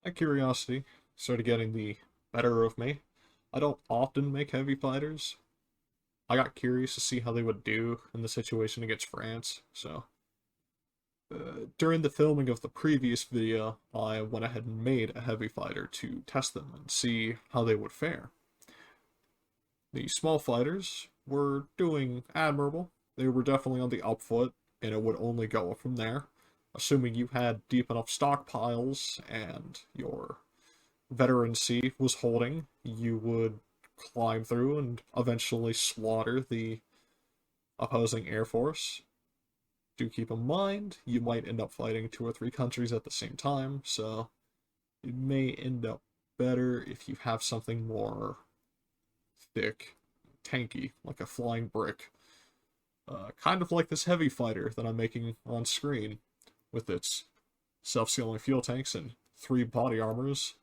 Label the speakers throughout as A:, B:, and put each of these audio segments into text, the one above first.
A: My curiosity started getting the better of me. I don't often make heavy fighters. I got curious to see how they would do in the situation against France, so during the filming of the previous video, I went ahead and made a heavy fighter to test them and see how they would fare. The small fighters were doing admirable. They were definitely on the up foot, and it would only go up from there, assuming you had deep enough stockpiles and your veterancy was holding, you would climb through and eventually slaughter the opposing air force. Do keep in mind, you might end up fighting 2 or 3 countries at the same time, so it may end up better if you have something more thick, tanky, like a flying brick. Kind of like this heavy fighter that I'm making on screen, with its self-sealing fuel tanks and 3 body armors.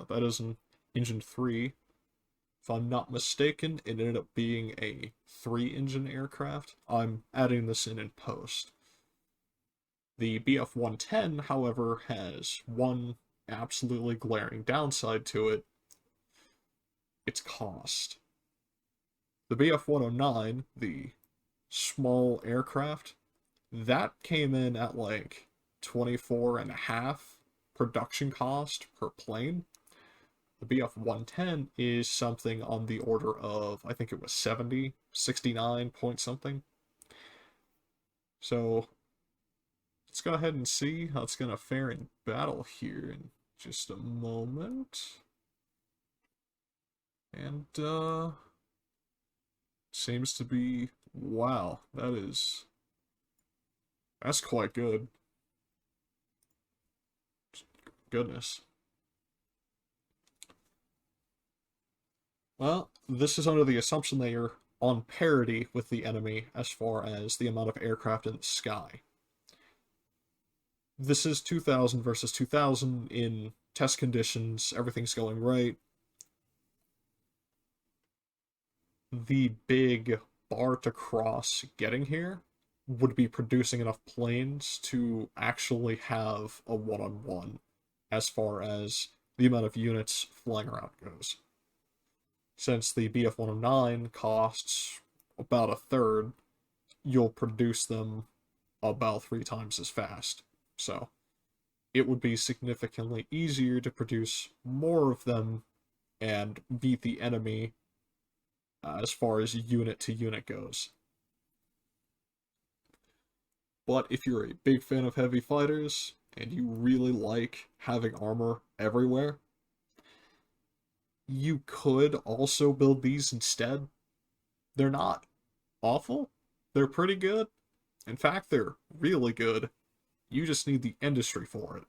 A: That is an engine 3. If I'm not mistaken, it ended up being a 3-engine aircraft. I'm adding this in post. The BF-110, however, has one absolutely glaring downside to it: its cost. The BF-109, the small aircraft, that came in at like 24 and a half production cost per plane. The BF-110 is something on the order of, I think it was 70, 69 point something. So let's go ahead and see how it's going to fare in battle here in just a moment. And, seems to be, wow, that's quite good. Goodness. Well, this is under the assumption that you're on parity with the enemy as far as the amount of aircraft in the sky. This is 2000 versus 2000 in test conditions, everything's going right. The big bar to cross getting here would be producing enough planes to actually have a one-on-one as far as the amount of units flying around goes. Since the BF-109 costs about a third, you'll produce them about 3 times as fast. So it would be significantly easier to produce more of them and beat the enemy as far as unit to unit goes. But if you're a big fan of heavy fighters and you really like having armor everywhere, you could also build these instead. They're not awful, they're pretty good. In fact, they're really good. You just need the industry for it.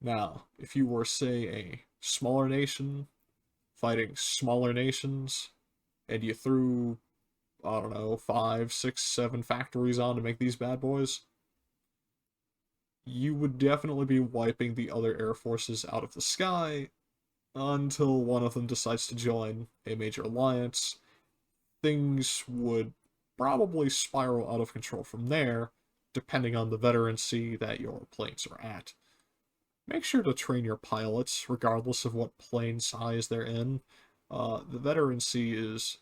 A: Now, if you were, say, a smaller nation fighting smaller nations, and you threw, I don't know, 5, 6, 7 factories on to make these bad boys, you would definitely be wiping the other air forces out of the sky until one of them decides to join a major alliance. Things would probably spiral out of control from there, depending on the veterancy that your planes are at. Make sure to train your pilots, regardless of what plane size they're in. The veterancy is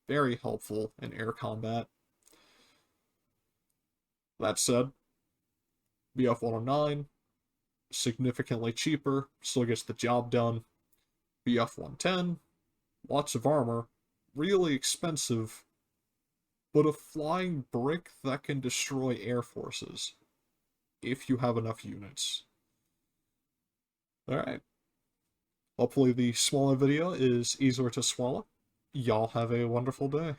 A: very helpful in air combat. That said, BF-109, significantly cheaper, still gets the job done. BF-110, lots of armor, really expensive, but a flying brick that can destroy air forces, if you have enough units. Alright. Hopefully the smaller video is easier to swallow. Y'all have a wonderful day.